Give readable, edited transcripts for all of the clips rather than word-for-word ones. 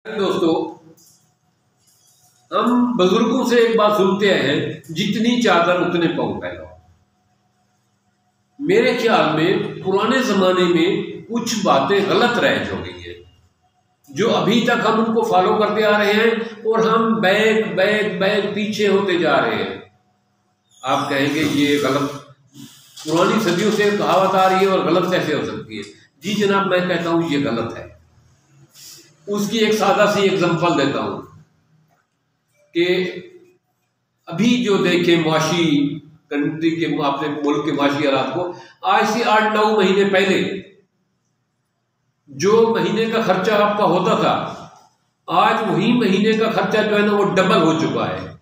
दोस्तों, हम बुजुर्गों से एक बात सुनते हैं, जितनी चादर उतने पाँव फैलाओ। मेरे ख्याल में पुराने जमाने में कुछ बातें गलत रह जो गई है, जो अभी तक हम उनको फॉलो करते आ रहे हैं और हम बैक पीछे होते जा रहे हैं। आप कहेंगे ये गलत, पुरानी सदियों से कहावत आ रही है और गलत कैसे हो सकती है? जी जनाब, मैं कहता हूँ ये गलत है। उसकी एक सादा सी एग्जांपल देता हूँ कि अभी जो देखे मुआशी कंट्री के, अपने मुल्क के मुआशी हालात को, आज से 8-9 महीने पहले जो महीने का खर्चा आपका होता था, आज वही महीने का खर्चा जो है ना वो डबल हो चुका है।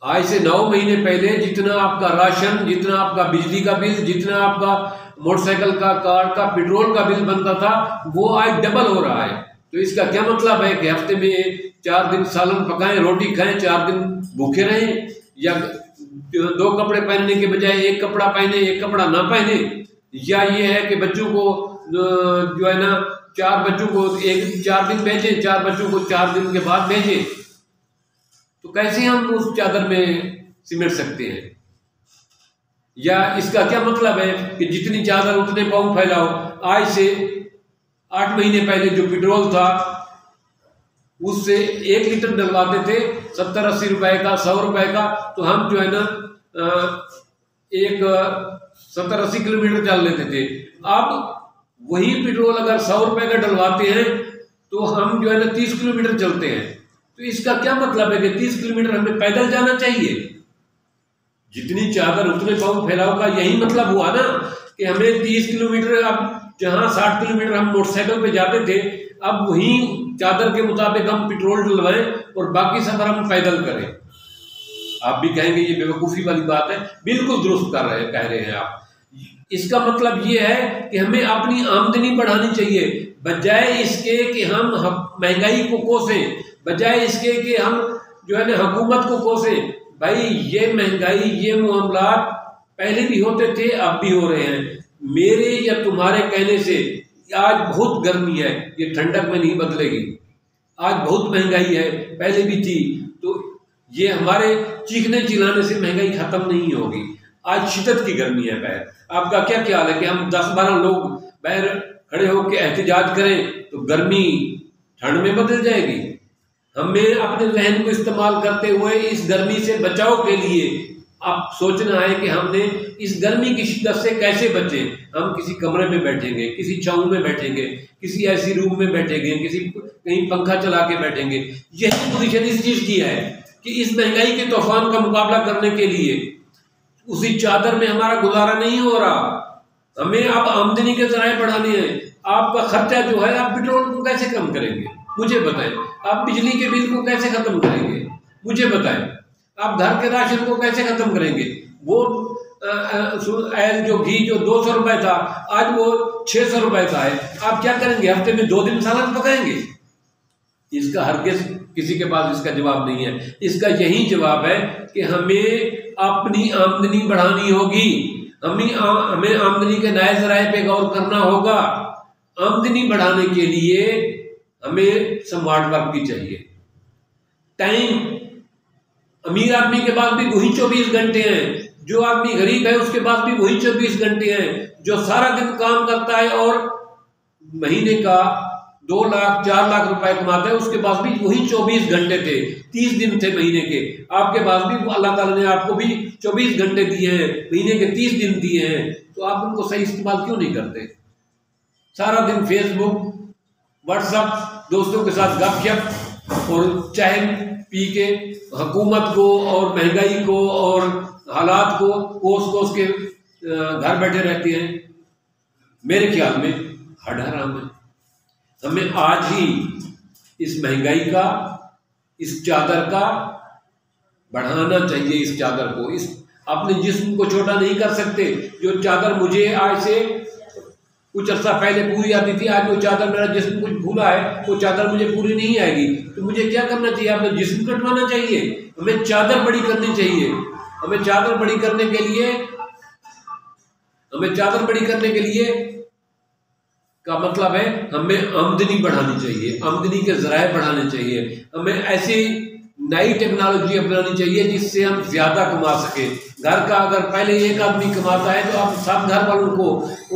आज से 9 महीने पहले जितना आपका राशन, जितना आपका बिजली का बिल, जितना आपका मोटरसाइकिल का, कार का, पेट्रोल का बिल बनता था, वो आज डबल हो रहा है। तो इसका क्या मतलब है कि हफ्ते में 4 दिन सालन पकाएं, रोटी खाएं, 4 दिन भूखे रहें, या 2 कपड़े पहनने के बजाय 1 कपड़ा पहने, 1 कपड़ा ना पहने, या ये है कि बच्चों को जो है ना 4 बच्चों को 4 दिन भेजें, 4 बच्चों को 4 दिन के बाद भेजें। तो कैसे हम उस चादर में सिमट सकते हैं? या इसका क्या मतलब है कि जितनी चादर उतने पाँव फैलाओ? आज से 8 महीने पहले जो पेट्रोल था उससे 1 लीटर डलवाते थे 70-80 रुपए का, 100 रुपए का, तो हम जो है ना एक 70-80 किलोमीटर चल लेते थे। अब वही पेट्रोल अगर 100 रुपए का डलवाते हैं तो हम जो है ना 30 किलोमीटर चलते हैं। तो इसका क्या मतलब है कि 30 किलोमीटर हमें पैदल जाना चाहिए? जितनी चादर उतने पाँव फैलाओ का यही मतलब हुआ ना कि हमें 30 किलोमीटर, अब जहां 60 किलोमीटर हम मोटरसाइकिल पे जाते थे, अब वही चादर के मुताबिक हम पेट्रोल डलवाएं और बाकी सफर हम पैदल करें। आप भी कहेंगे ये बेवकूफ़ी वाली बात है। बिल्कुल दुरुस्त कह रहे हैं आप। इसका मतलब ये है कि हमें अपनी आमदनी बढ़ानी चाहिए, बजाय इसके कि हम महंगाई को कोसें, बजाय इसके कि हम जो है ना हुकूमत को कोसें। भाई ये महंगाई, ये मामलात पहले भी होते थे, अब भी हो रहे हैं। मेरे या तुम्हारे कहने से आज बहुत गर्मी है, ये ठंडक में नहीं बदलेगी। आज बहुत महंगाई है, पहले भी थी, तो ये हमारे चीखने चिल्लाने से महंगाई खत्म नहीं होगी। आज शिद्दत की गर्मी है बाहर। आपका क्या ख्याल है कि हम 10-12 लोग बाहर खड़े होकर एहतजाज करें तो गर्मी ठंड में बदल जाएगी? हमें अपने जहन को इस्तेमाल करते हुए इस गर्मी से बचाव के लिए अब सोचना है कि हमने इस गर्मी की शिद्दत से कैसे बचें। हम किसी कमरे में बैठेंगे, किसी छांव में बैठेंगे, किसी ऐसी रूम में बैठेंगे, कहीं पंखा चला के बैठेंगे। यही पोजीशन इस चीज की है कि इस महंगाई के तूफान का मुकाबला करने के लिए उसी चादर में हमारा गुजारा नहीं हो रहा। हमें अब आमदनी के जराए बढ़ाने हैं। आपका खर्चा जो है, आप पेट्रोल को कैसे कम करेंगे मुझे बताएं? आप बिजली के बिल को कैसे खत्म करेंगे मुझे बताएं? आप घर के राशन को कैसे खत्म करेंगे? वो जो घी जो 200 रुपए था, आज वो 600 रुपए का है। आप क्या करेंगे? हफ्ते में 2 दिन सालन पकाएंगे? इसका हरगिज़ किसी के पास इसका जवाब नहीं है। इसका यही जवाब है कि हमें अपनी आमदनी बढ़ानी होगी। हमें आमदनी के नए जराए पे गौर करना होगा। आमदनी बढ़ाने के लिए हमें स्मार्ट वर्क भी चाहिए। टाइम अमीर आदमी के पास भी वही 24 घंटे हैं, जो आदमी गरीब है उसके पास भी वही 24 घंटे हैं। जो सारा दिन काम करता है और महीने का 2 लाख 4 लाख रुपए कमाता है, उसके पास भी वही 24 घंटे थे। 30 दिन थे महीने के, आपके पास भी अल्लाह ताला ने आपको भी 24 घंटे दिए हैं, महीने के 30 दिन दिए हैं। तो आप उनको सही इस्तेमाल क्यों नहीं करते? सारा दिन फेसबुक, व्हाट्सएप, दोस्तों के साथ गपशप और चाय पी के हुकूमत को और महंगाई को और हालात को कोस के घर बैठे रहते हैं। मेरे ख्याल में हड हराम है। हमें आज ही इस महंगाई का, इस चादर का बढ़ाना चाहिए। इस चादर को, इस अपने जिस्म को छोटा नहीं कर सकते। जो चादर मुझे आज से कुछ अर्सा पहले पूरी आती थी, आज वो चादर, मेरा जिस्म कुछ भूला है, वो चादर मुझे पूरी नहीं आएगी। तो मुझे क्या करना चाहिए? अपना जिस्म कटवाना चाहिए। हमें चादर बड़ी करनी चाहिए। हमें चादर बड़ी करने के लिए का मतलब है हमें आमदनी बढ़ानी चाहिए, आमदनी के जराए बढ़ाने चाहिए, हमें ऐसी नई टेक्नोलॉजी अपनानी चाहिए जिससे हम ज्यादा कमा सके। घर का अगर पहले एक आदमी कमाता है तो अब सब घर वालों को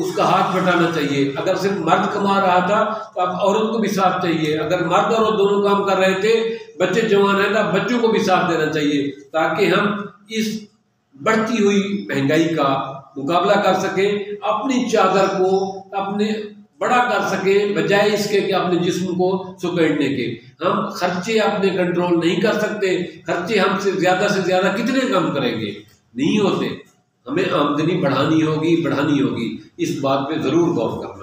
उसका हाथ बटाना चाहिए। अगर सिर्फ मर्द कमा रहा था तो अब औरत को भी साथ चाहिए। अगर मर्द और औरत दोनों काम कर रहे थे, बच्चे जवान है तो बच्चों को भी साथ देना चाहिए, ताकि हम इस बढ़ती हुई महंगाई का मुकाबला कर सके, अपनी चादर को अपने बड़ा कर सके, बजाय इसके कि अपने जिस्म को सुकेड़ने के। हम खर्चे अपने कंट्रोल नहीं कर सकते, खर्चे हमसे से ज्यादा कितने कम करेंगे, नहीं होते। हमें आमदनी बढ़ानी होगी, इस बात पे जरूर गौर करना।